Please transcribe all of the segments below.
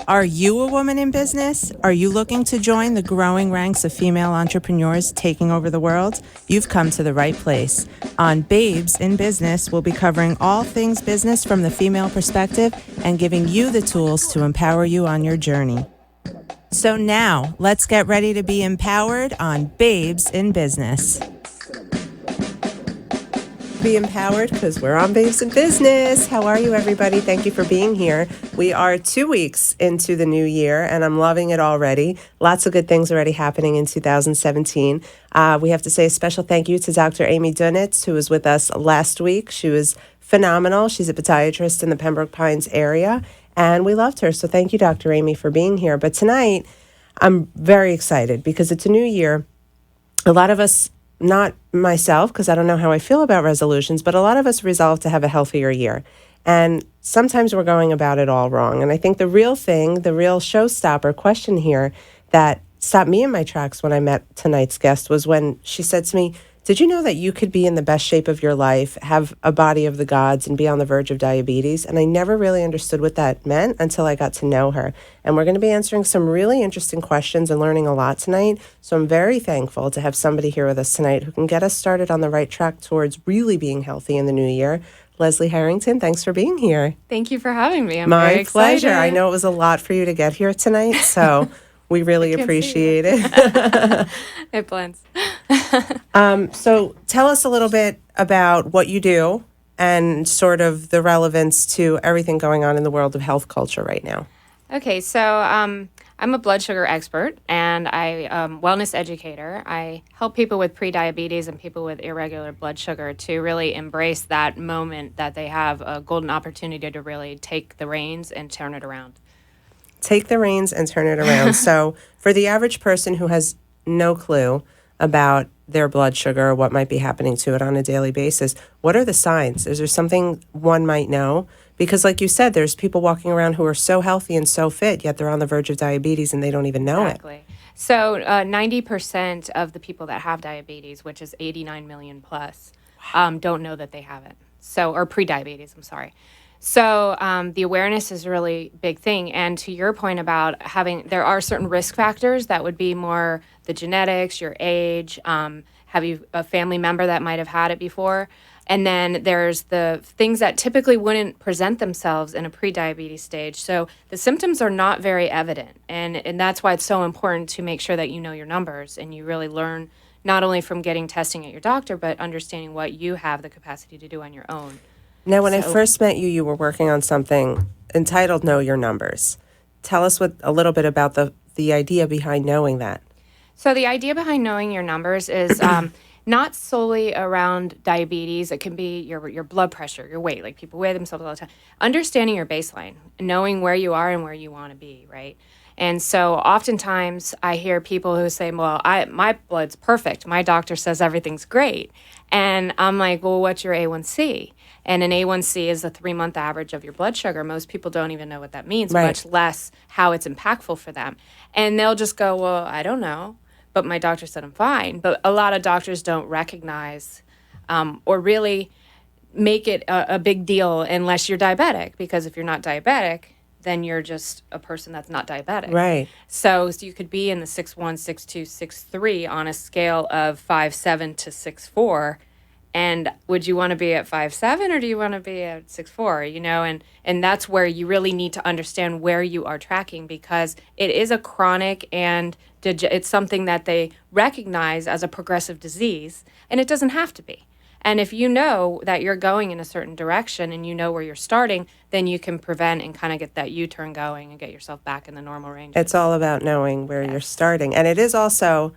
Are you a woman in business? Are you looking to join the growing ranks of female entrepreneurs taking over the world? You've come to the right place. On Babes in Business, we'll be covering all things business from the female perspective and giving you the tools to empower you on your journey. So now, let's get ready to be empowered on Babes in Business. Be empowered because we're on Babes in Business. How are you, everybody? Thank you for being here. We are 2 weeks into the new year, and I'm loving it already. Lots of good things already happening in 2017. We have to say a special thank you to Dr. Amy Dunitz, who was with us last week. She was phenomenal. She's a podiatrist in the Pembroke Pines area, and we loved her. So thank you, Dr. Amy, for being here. But tonight, I'm very excited because it's a new year. A lot of us, not myself, because I don't know how I feel about resolutions, but a lot of us resolve to have a healthier year. And sometimes we're going about it all wrong. And I think the real thing, the real showstopper question here that stopped me in my tracks when I met tonight's guest was when she said to me, did you know that you could be in the best shape of your life, have a body of the gods, and be on the verge of diabetes? And I never really understood what that meant until I got to know her. And we're going to be answering some really interesting questions and learning a lot tonight. So I'm very thankful to have somebody here with us tonight who can get us started on the right track towards really being healthy in the new year. Leslie Harrington, thanks for being here. Thank you for having me. I'm My very pleasure. excited. I know it was a lot for you to get here tonight, so we really appreciate it. It blends. So tell us a little bit about what you do and sort of the relevance to everything going on in the world of health culture right now. Okay, so I'm a blood sugar expert and I wellness educator. I help people with prediabetes and people with irregular blood sugar to really embrace that moment that they have a golden opportunity to really take the reins and turn it around. Take the reins and turn it around. So for the average person who has no clue about their blood sugar or what might be happening to it on a daily basis, what are the signs? Is there something one might know? Because like you said, there's people walking around who are so healthy and so fit, yet they're on the verge of diabetes and they don't even know Exactly. So 90% of the people that have diabetes, which is 89 million plus, don't know that they have it. So, or pre-diabetes, I'm sorry. So the awareness is a really big thing. And to your point about there are certain risk factors that would be more the genetics, your age, have you a family member that might have had it before? And then there's the things that typically wouldn't present themselves in a pre-diabetes stage. So the symptoms are not very evident. And that's why it's so important to make sure that you know your numbers and you really learn not only from getting testing at your doctor, but understanding what you have the capacity to do on your own. Now, when I first met you, you were working on something entitled Know Your Numbers. Tell us a little bit about the idea behind knowing that. So the idea behind knowing your numbers is not solely around diabetes. It can be your blood pressure, your weight, like people weigh themselves all the time. Understanding your baseline, knowing where you are and where you want to be, right? And so oftentimes I hear people who say, well, my blood's perfect. My doctor says everything's great. And I'm like, well, what's your A1C? And an A1C is the 3-month average of your blood sugar. Most people don't even know what that means, Right. much less how it's impactful for them. And they'll just go, well, I don't know, but my doctor said I'm fine. But a lot of doctors don't recognize or really make it a big deal unless you're diabetic, because if you're not diabetic, then you're just a person that's not diabetic. Right. So you could be in the 6'1", 6'2", 6'3" on a scale of 5'7" to 6'4", and would you want to be at 5'7" or do you want to be at 6'4"? You know, and that's where you really need to understand where you are tracking, because it is a chronic and it's something that they recognize as a progressive disease, and it doesn't have to be. And if you know that you're going in a certain direction and you know where you're starting, then you can prevent and kind of get that U-turn going and get yourself back in the normal range. It's all about knowing where you're starting. And it is also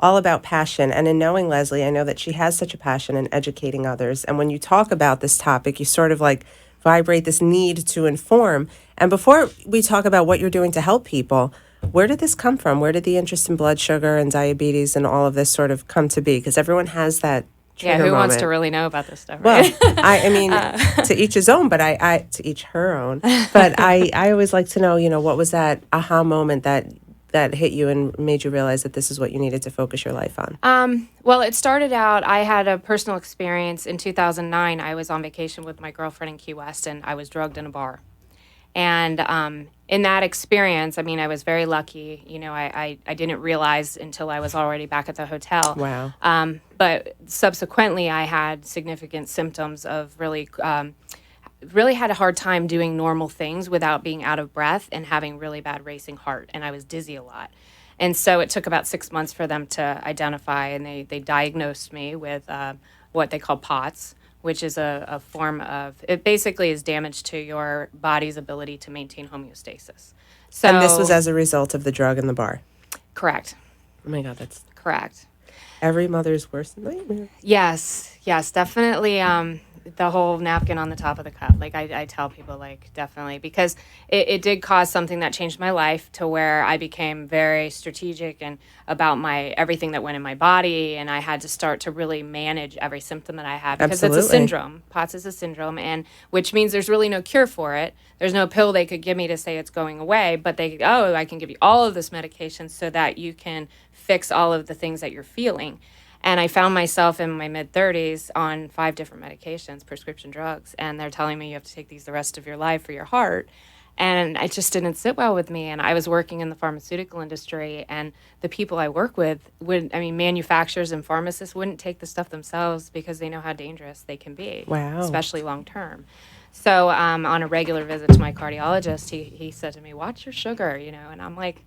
all about passion. And in knowing Leslie, I know that she has such a passion in educating others. And when you talk about this topic, you sort of like vibrate this need to inform. And before we talk about what you're doing to help people, where did this come from? Where did the interest in blood sugar and diabetes and all of this sort of come to be? Because everyone has that trigger who wants moment. to really know about this stuff, Well, right? I mean, to each his own, but I to each her own. But I always like to know, what was that aha moment that hit you and made you realize that this is what you needed to focus your life on? Well, it started out, I had a personal experience in 2009. I was on vacation with my girlfriend in Key West, and I was drugged in a bar. And in that experience, I mean, I was very lucky. You know, I didn't realize until I was already back at the hotel. Wow. But subsequently, I had significant symptoms of really had a hard time doing normal things without being out of breath and having really bad racing heart. And I was dizzy a lot. And so it took about 6 months for them to identify, and they diagnosed me with what they call POTS, which is a form of, it basically is damage to your body's ability to maintain homeostasis. So, And this was as a result of the drug in the bar. correct, Oh my God, that's correct. every mother's worst nightmare. Yes, definitely. The whole napkin on the top of the cup. Like I tell people, like definitely, because it did cause something that changed my life to where I became very strategic and about my everything that went in my body, and I had to start to really manage every symptom that I had because it's a Absolutely. syndrome. POTS is a syndrome, and which means there's really no cure for it. There's no pill they could give me to say it's going away, but I can give you all of this medication so that you can fix all of the things that you're feeling. And I found myself in my mid 30s on 5 different medications, prescription drugs, and they're telling me you have to take these the rest of your life for your heart. And it just didn't sit well with me. And I was working in the pharmaceutical industry, and the people I work with manufacturers and pharmacists wouldn't take the stuff themselves because they know how dangerous they can be, Wow. especially long term. So on a regular visit to my cardiologist, he said to me, "Watch your sugar," and I'm like,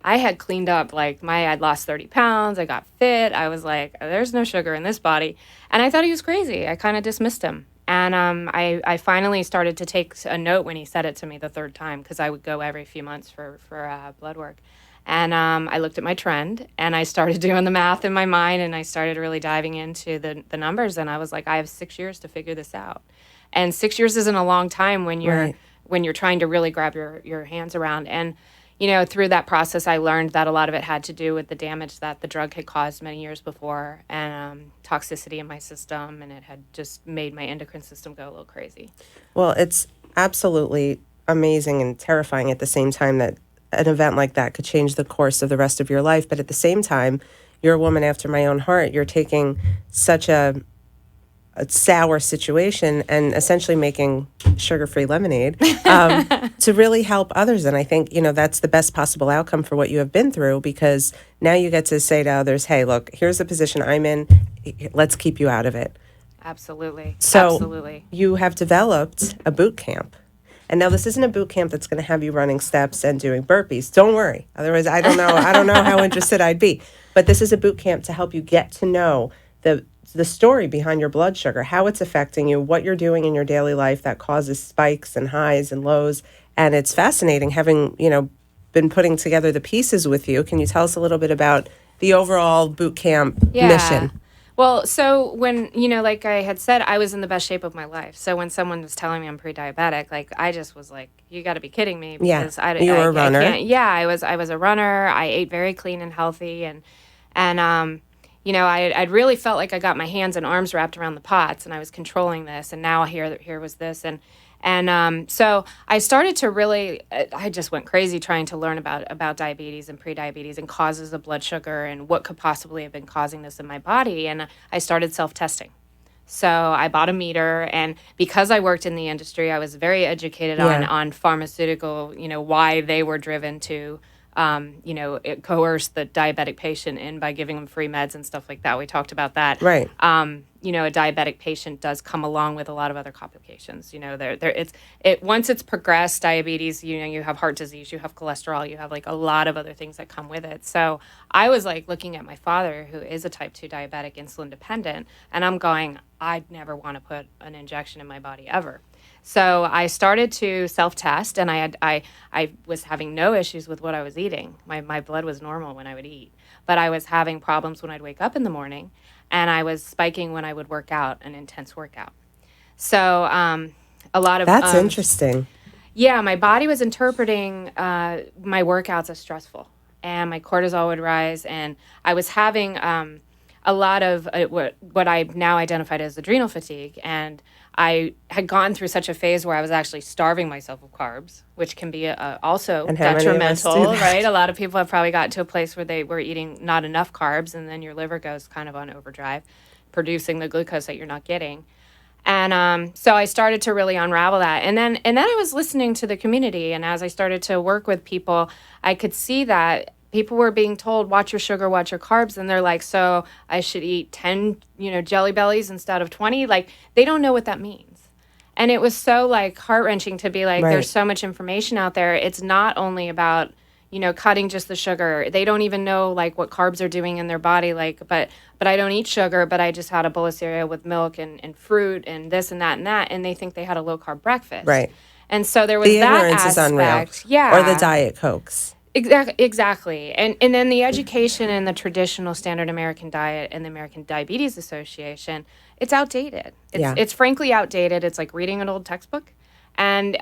I had cleaned up, like I'd lost 30 pounds. I got fit. I was like, there's no sugar in this body. And I thought he was crazy. I kind of dismissed him. And I finally started to take a note when he said it to me the third time, because I would go every few months for blood work. And I looked at my trend, and I started doing the math in my mind, and I started really diving into the numbers. And I was like, I have 6 years to figure this out. And 6 years isn't a long time when you're Right. when you're trying to really grab your hands around. And through that process, I learned that a lot of it had to do with the damage that the drug had caused many years before, and toxicity in my system, and it had just made my endocrine system go a little crazy. Well, it's absolutely amazing and terrifying at the same time that an event like that could change the course of the rest of your life. But at the same time, you're a woman after my own heart. You're taking such a sour situation and essentially making sugar-free lemonade to really help others. And I think, that's the best possible outcome for what you have been through, because now you get to say to others, hey, look, here's the position I'm in. Let's keep you out of it. Absolutely. So Absolutely. you have developed a boot camp. And now this isn't a boot camp that's going to have you running steps and doing burpees. Don't worry. Otherwise, I don't know how interested I'd be. But this is a boot camp to help you get to know the story behind your blood sugar, how it's affecting you, what you're doing in your daily life that causes spikes and highs and lows. And it's fascinating having, been putting together the pieces with you. Can you tell us a little bit about the overall boot camp mission? Well, so when, like I had said, I was in the best shape of my life. So when someone was telling me I'm pre-diabetic, like I just was like, you got to be kidding me, because you were a runner. I can't. Yeah, I was a runner. I ate very clean and healthy, and I'd really felt like I got my hands and arms wrapped around the pots, and I was controlling this. And now here was this, and so I started to really, I just went crazy trying to learn about diabetes and prediabetes and causes of blood sugar and what could possibly have been causing this in my body. And I started self-testing. So I bought a meter, and because I worked in the industry, I was very educated on pharmaceutical, why they were driven to coerce the diabetic patient in by giving them free meds and stuff like that. We talked about that. Right. A diabetic patient does come along with a lot of other complications. Once it's progressed, diabetes, you have heart disease, you have cholesterol, you have like a lot of other things that come with it. So I was like looking at my father, who is a type 2 diabetic, insulin dependent, and I'm going, I'd never want to put an injection in my body ever. So I started to self-test, and I was having no issues with what I was eating. My blood was normal when I would eat, but I was having problems when I'd wake up in the morning, and I was spiking when I would work out, an intense workout. So a lot of That's interesting. Yeah, my body was interpreting my workouts as stressful, and my cortisol would rise, and I was having a lot of what I now identified as adrenal fatigue, and I had gone through such a phase where I was actually starving myself of carbs, which can be also detrimental, right? A lot of people have probably gotten to a place where they were eating not enough carbs, and then your liver goes kind of on overdrive, producing the glucose that you're not getting. And so I started to really unravel that. And then I was listening to the community. And as I started to work with people, I could see that people were being told, watch your sugar, watch your carbs. And they're like, so I should eat 10, Jelly Bellies instead of 20. Like, they don't know what that means. And it was so like heart wrenching to be like, there's Right. so much information out there. It's not only about, cutting just the sugar. They don't even know like what carbs are doing in their body. Like, but I don't eat sugar, but I just had a bowl of cereal with milk and fruit and this and that and that. And they think they had a low carb breakfast. Right. And so there was The that ignorance is unreal. aspect. Or the Yeah. Diet Cokes. Exactly. And then the education in the traditional standard American diet and the American Diabetes Association, it's outdated. Yeah. It's frankly outdated. It's like reading an old textbook. And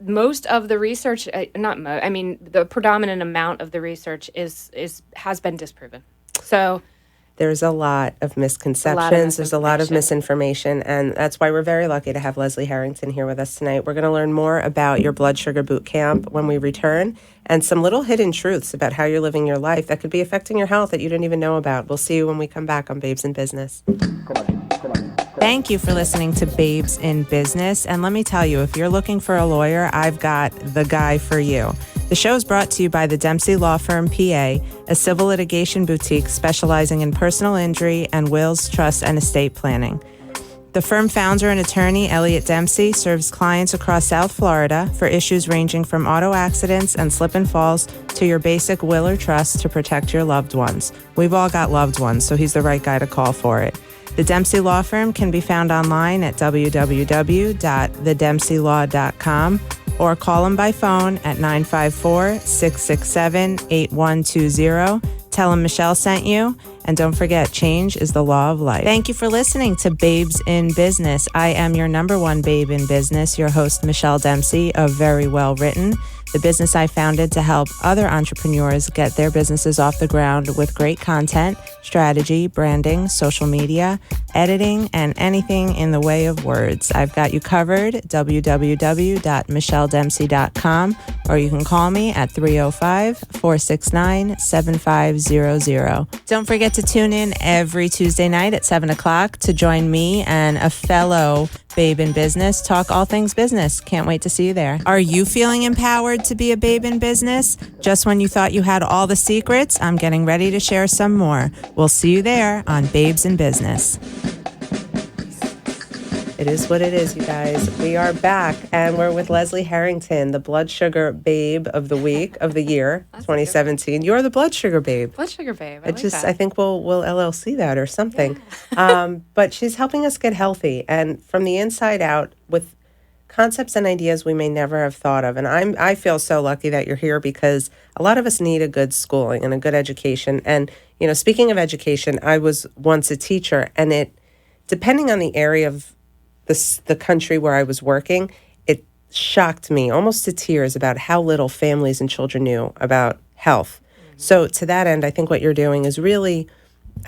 most of the research, not mo, I mean, the predominant amount of the research has been disproven. So There's a lot of misconceptions. There's a lot of misinformation. And that's why we're very lucky to have Leslie Harrington here with us tonight. We're going to learn more about your blood sugar boot camp when we return and some little hidden truths about how you're living your life that could be affecting your health that you didn't even know about. We'll see you when we come back on Babes in Business. Thank you for listening to Babes in Business. And let me tell you, if you're looking for a lawyer, I've got the guy for you. The show is brought to you by the Dempsey Law Firm, PA, a civil litigation boutique specializing in personal injury and wills, trust, and estate planning. The firm founder and attorney, Elliot Dempsey, serves clients across South Florida for issues ranging from auto accidents and slip and falls to your basic will or trust to protect your loved ones. We've all got loved ones, so he's the right guy to call for it. The Dempsey Law Firm can be found online at www.thedempseylaw.com or call him by phone at 954-667-8120. Tell him Michelle sent you. And don't forget, change is the law of life. Thank you for listening to Babes in Business. I am your number one babe in business, your host, Michelle Dempsey of Very Well Written, the business I founded to help other entrepreneurs get their businesses off the ground with great content, strategy, branding, social media, editing, and anything in the way of words. I've got you covered, www.michelledempsey.com, or you can call me at 305-469-7500. Don't forget to tune in every Tuesday night at 7 o'clock to join me and a fellow babe in business talk all things business. Can't wait to see you there. Are you feeling empowered to be a babe in business? Just when you thought you had all the secrets, I'm getting ready to share some more. We'll see you there on Babes in Business. It is what it is, you guys. We are back, and we're with Leslie Harrington, the blood sugar babe of the week, of the year, 2017. You're the blood sugar babe. Blood sugar babe. I think we'll LLC that or something. But she's helping us get healthy and from the inside out with concepts and ideas we may never have thought of. And I feel so lucky that you're here because a lot of us need a good schooling and a good education. And, speaking of education, I was once a teacher, and depending on the area of the country where I was working, it shocked me almost to tears about how little families and children knew about health. Mm-hmm. So to that end, I think what you're doing is really,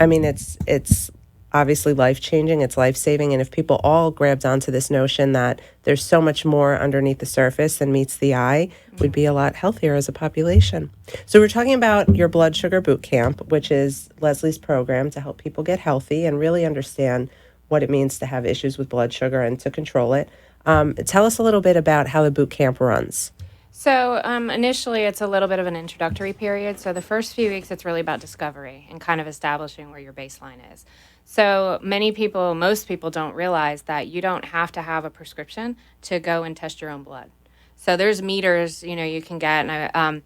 it's obviously life-changing, it's life-saving, and if people all grabbed onto this notion that there's so much more underneath the surface than meets the eye, we'd be a lot healthier as a population. So we're talking about your blood sugar boot camp, which is Leslie's program to help people get healthy and really understand what it means to have issues with blood sugar and to control it. Tell us a little bit about how the boot camp runs. So initially, it's a little bit of an introductory period. So the first few weeks, it's really about discovery and kind of establishing where your baseline is. So most people don't realize that you don't have to have a prescription to go and test your own blood. So there's meters, you can get, and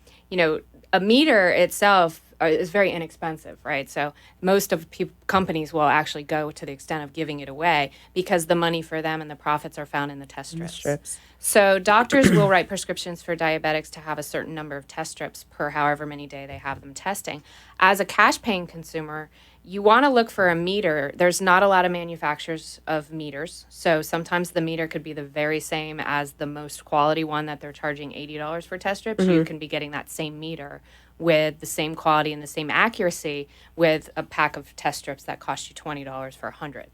a meter itself is very inexpensive, right? So most of companies will actually go to the extent of giving it away because the money for them and the profits are found in the test strips. So doctors will write prescriptions for diabetics to have a certain number of test strips per however many day they have them testing. As a cash paying consumer, you want to look for a meter. There's not a lot of manufacturers of meters. So sometimes the meter could be the very same as the most quality one that they're charging $80 for test strips. Mm-hmm. You can be getting that same meter with the same quality and the same accuracy with a pack of test strips that cost you $20 for 100.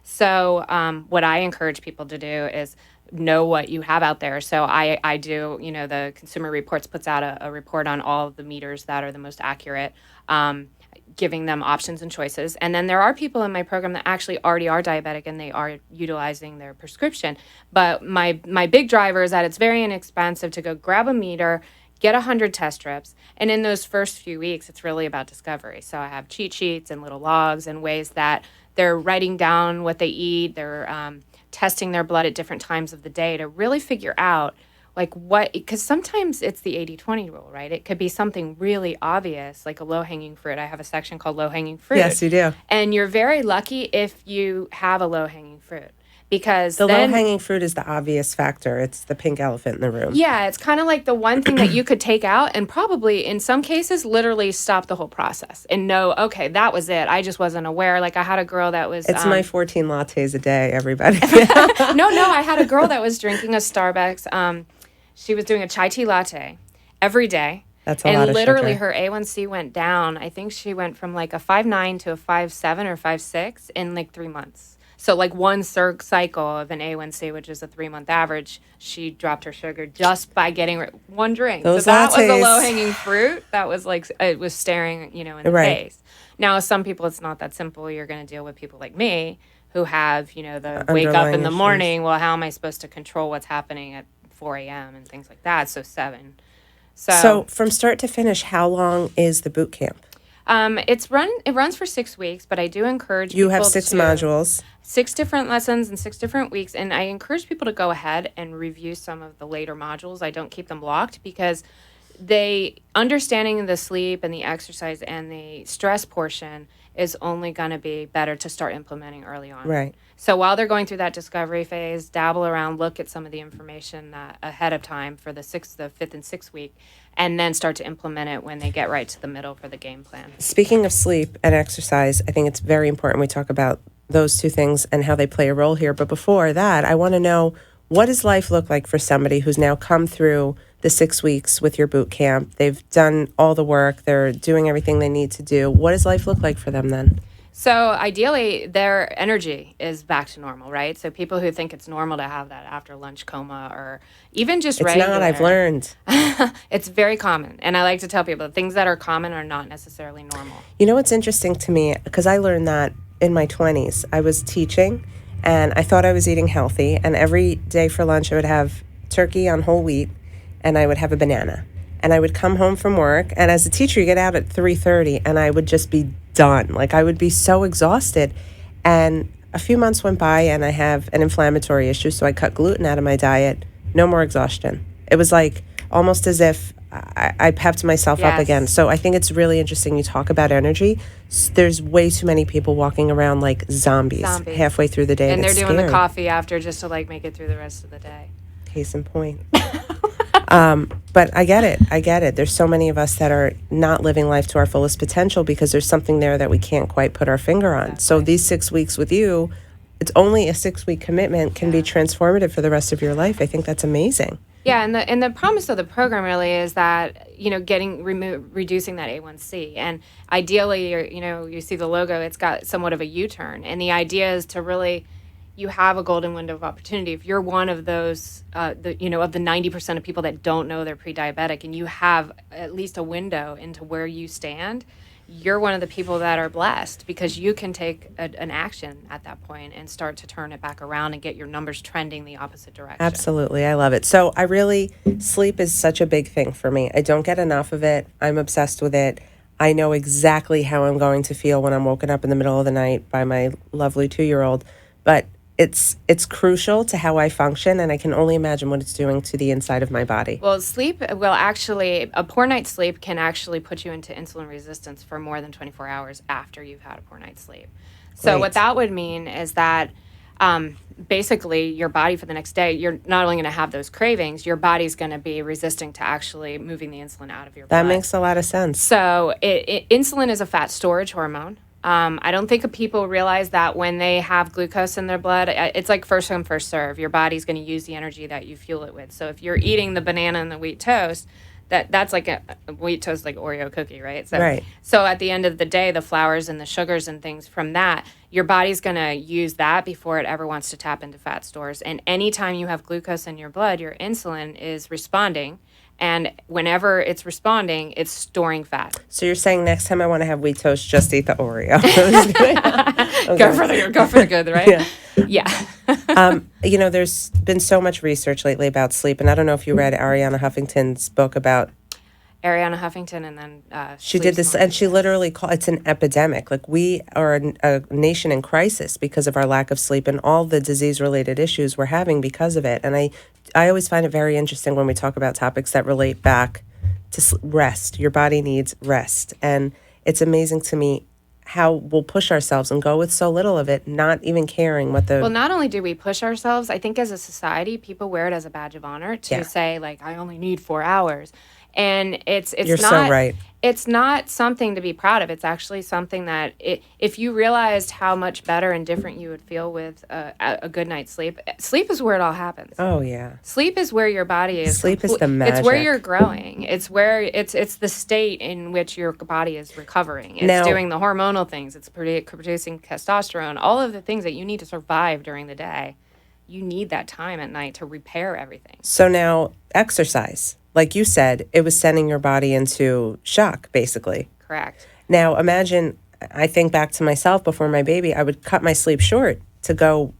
So what I encourage people to do is know what you have out there. So I do, the Consumer Reports puts out a report on all of the meters that are the most accurate. giving them options and choices. And then there are people in my program that actually already are diabetic and they are utilizing their prescription. But my big driver is that it's very inexpensive to go grab a meter, get 100 test strips. And in those first few weeks, it's really about discovery. So I have cheat sheets and little logs and ways that they're writing down what they eat. They're testing their blood at different times of the day to really figure out like what, because sometimes it's the 80-20 rule, right? It could be something really obvious, like a low-hanging fruit. I have a section called low-hanging fruit. Yes, you do. And you're very lucky if you have a low-hanging fruit, because The then, low-hanging fruit is the obvious factor. It's the pink elephant in the room. yeah, it's kind of like the one thing that you could take out and probably in some cases literally stop the whole process and know, okay, that was it. I just wasn't aware. Like I had a girl that was... It's my 14 lattes a day, everybody. No, I had a girl that was drinking a Starbucks. She was doing a chai tea latte every day. That's a lot of And literally sugar. her A1C went down. I think she went from like a 5.9 to a 5.7 or 5.6 in like 3 months. So like one cycle of an A1C, which is a 3-month average, she dropped her sugar just by getting one drink. Those so that was a lattes. low-hanging fruit. That was like, it was staring, in the Right. face. Now, some people, it's not that simple. You're going to deal with people like me who have, the wake up Underlying in the issues. morning. Well, how am I supposed to control what's happening at 4 a.m. and things like that? So 7. So from start to finish, how long is the boot camp? It runs for 6 weeks, but I do encourage You people have 6 to, modules. 6 different lessons in 6 different weeks, and I encourage people to go ahead and review some of the later modules. I don't keep them blocked because understanding the sleep and the exercise and the stress portion is only going to be better to start implementing early on. Right. So while they're going through that discovery phase, dabble around, look at some of the information that ahead of time for the 5th and 6th week, and then start to implement it when they get right to the middle for the game plan. Speaking of sleep and exercise, I think it's very important we talk about those two things and how they play a role here. But before that, I want to know, what does life look like for somebody who's now come through the 6 weeks with your boot camp? They've done all the work. They're doing everything they need to do. What does life look like for them then? So ideally, their energy is back to normal, right? So people who think it's normal to have that after lunch coma or even just It's regular. not. I've learned. It's very common. And I like to tell people things that are common are not necessarily normal. You know what's interesting to me? Because I learned that in my 20s. I was teaching, and I thought I was eating healthy. And every day for lunch, I would have turkey on whole wheat, and I would have a banana. And I would come home from work, and as a teacher, you get out at 3:30, and I would just be done. Like, I would be so exhausted. And a few months went by, and I have an inflammatory issue, so I cut gluten out of my diet. No more exhaustion. It was like almost as if I pepped myself up Yes. again. So I think it's really interesting you talk about energy. There's way too many people walking around like zombies. Halfway through the day. And they're it's doing the scary. coffee after just to like make it through the rest of the day. Case in point. But I get it. There's so many of us that are not living life to our fullest potential because there's something there that we can't quite put our finger on. So these 6 weeks with you, it's only a 6-week commitment, can be transformative for the rest of your life. I think that's amazing. Yeah, and the promise of the program really is that reducing that A1C, and ideally, you see the logo, it's got somewhat of a U-turn, and the idea is to really, you have a golden window of opportunity. If you're one of those, of the 90% of people that don't know they're pre-diabetic, and you have at least a window into where you stand, you're one of the people that are blessed because you can take an action at that point and start to turn it back around and get your numbers trending the opposite direction. Absolutely. I love it. So sleep is such a big thing for me. I don't get enough of it. I'm obsessed with it. I know exactly how I'm going to feel when I'm woken up in the middle of the night by my lovely 2-year-old. But it's crucial to how I function, and I can only imagine what it's doing to the inside of my body. Well, a poor night's sleep can actually put you into insulin resistance for more than 24 hours after you've had a poor night's sleep. So Right. what that would mean is that basically your body for the next day, you're not only going to have those cravings, your body's going to be resisting to actually moving the insulin out of your blood. That makes a lot of sense. So insulin is a fat storage hormone. I don't think people realize that when they have glucose in their blood, it's like first come, first serve. Your body's going to use the energy that you fuel it with. So if you're eating the banana and the wheat toast, that's like a wheat toast, like Oreo cookie, right? So, Right. So at the end of the day, the flours and the sugars and things from that, your body's going to use that before it ever wants to tap into fat stores. And anytime you have glucose in your blood, your insulin is responding And whenever it's responding, it's storing fat. So you're saying next time I want to have wheat toast, just eat the Oreo. Okay. Go for the good, right? Yeah. There's been so much research lately about sleep, and I don't know if you read Ariana Huffington's book about. Ariana Huffington, and then She did this, and she literally called it's an epidemic. Like, we are a nation in crisis because of our lack of sleep and all the disease-related issues we're having because of it. And I always find it very interesting when we talk about topics that relate back to rest. Your body needs rest, and it's amazing to me how we'll push ourselves and go with so little of it, not even caring what the. Well, not only do we push ourselves, I think as a society, people wear it as a badge of honor to say, like, I only need 4 hours. And it's You're not so right. It's not something to be proud of. It's actually something that if you realized how much better and different you would feel with a good night's sleep. Sleep is where it all happens. Oh yeah. Sleep is where your body is. Sleep is the magic. It's where you're growing. It's where it's the state in which your body is recovering. It's doing the hormonal things. It's producing testosterone. All of the things that you need to survive during the day. You need that time at night to repair everything. So now exercise. Like you said, it was sending your body into shock, basically. Correct. Now, imagine, I think back to myself before my baby, I would cut my sleep short to go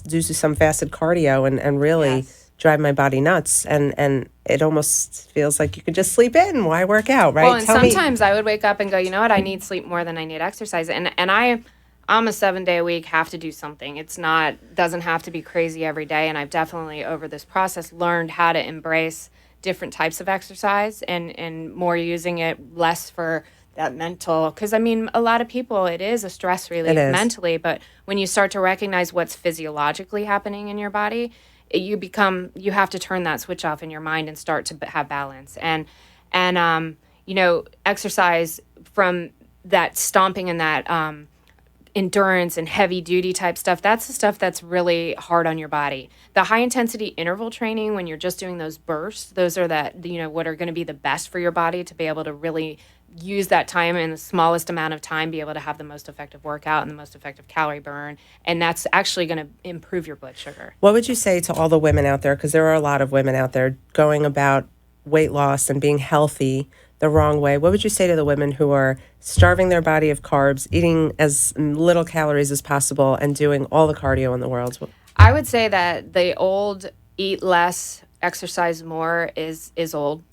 do some fasted cardio and really drive my body nuts. And it almost feels like you could just sleep in. Why work out, right? Well, and sometimes I would wake up and go, you know what, I need sleep more than I need exercise. And I'm a 7-day-a-week, have to do something. Doesn't have to be crazy every day. And I've definitely, over this process, learned how to embrace different types of exercise and more using it less for that mental, because I mean, a lot of people, it is a stress relief mentally, but when you start to recognize what's physiologically happening in your body, you have to turn that switch off in your mind and start to have balance. And exercise, from that stomping and that endurance and heavy duty type stuff, that's the stuff that's really hard on your body. The high intensity interval training, when you're just doing those bursts, those are what are going to be the best for your body to be able to really use that time in the smallest amount of time, be able to have the most effective workout and the most effective calorie burn. And that's actually going to improve your blood sugar. What would you say to all the women out there? Because there are a lot of women out there going about weight loss and being healthy the wrong way. What would you say to the women who are starving their body of carbs, eating as little calories as possible, and doing all the cardio in the world? I would say that the old eat less, exercise more is old.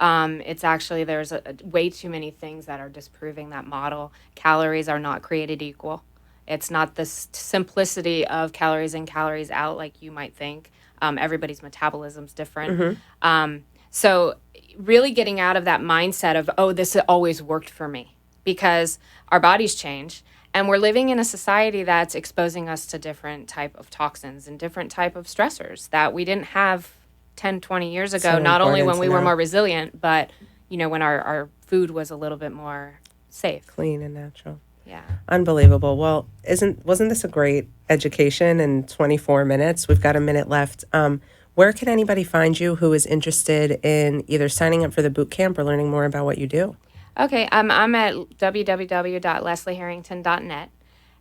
It's actually, there's way too many things that are disproving that model. Calories are not created equal. It's not the simplicity of calories in, calories out like you might think. Everybody's metabolism's different. Mm-hmm. So really getting out of that mindset of, oh, this always worked for me, because our bodies change and we're living in a society that's exposing us to different type of toxins and different type of stressors that we didn't have 10, 20 years ago, not only when we were more resilient, but, when our food was a little bit more safe. Clean and natural. Yeah. Unbelievable. Well, wasn't this a great education in 24 minutes? We've got a minute left. Where can anybody find you who is interested in either signing up for the boot camp or learning more about what you do? Okay, I'm at www.leslieharrington.net,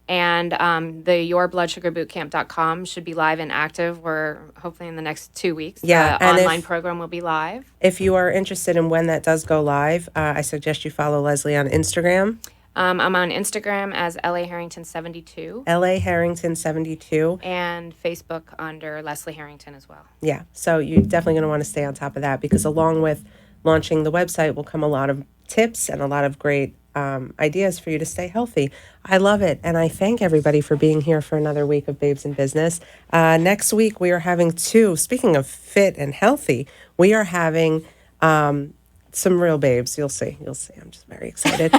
and the yourbloodsugarbootcamp.com should be live and active. We're hopefully in the next 2 weeks. Yeah, the online program will be live. If you are interested in when that does go live, I suggest you follow Leslie on Instagram. I'm on Instagram as LA Harrington 72. LA Harrington 72. And Facebook under Leslie Harrington as well. Yeah, so you're definitely going to want to stay on top of that, because along with launching the website will come a lot of tips and a lot of great ideas for you to stay healthy. I love it, and I thank everybody for being here for another week of Babes in Business. Next week, we are having speaking of fit and healthy, we are having some real babes. You'll see. I'm just very excited.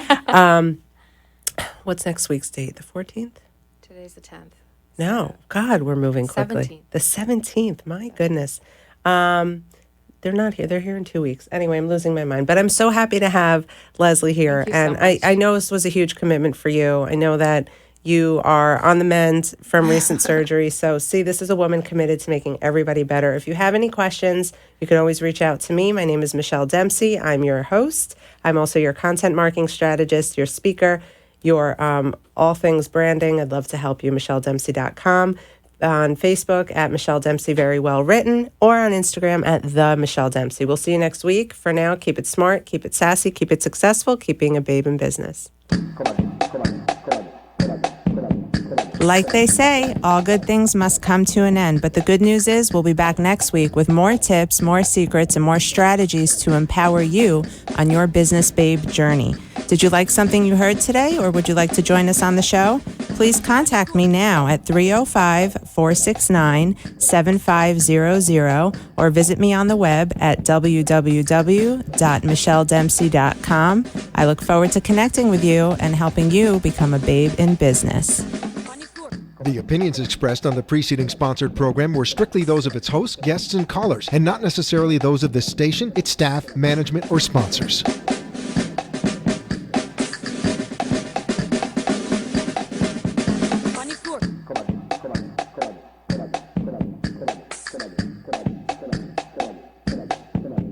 What's next week's date? The 14th? Today's the 10th. No. God, we're moving quickly. 17th. The 17th. My goodness. They're not here. They're here in 2 weeks. Anyway, I'm losing my mind. But I'm so happy to have Leslie here. Thank you so much. I know this was a huge commitment for you. I know that you are on the mend from recent surgery. So, see, this is a woman committed to making everybody better. If you have any questions, you can always reach out to me. My name is Michelle Dempsey. I'm your host. I'm also your content marketing strategist, your speaker, your all things branding. I'd love to help you, MichelleDempsey.com. on Facebook at Michelle Dempsey Very Well Written, or on Instagram at The Michelle Dempsey. We'll see you next week. For now, keep it smart, keep it sassy, keep it successful, keep being a babe in business. Like they say, all good things must come to an end. But the good news is we'll be back next week with more tips, more secrets, and more strategies to empower you on your business babe journey. Did you like something you heard today, or would you like to join us on the show? Please contact me now at 305-469-7500 or visit me on the web at www.michelledempsey.com. I look forward to connecting with you and helping you become a babe in business. The opinions expressed on the preceding sponsored program were strictly those of its hosts, guests, and callers, and not necessarily those of this station, its staff, management, or sponsors.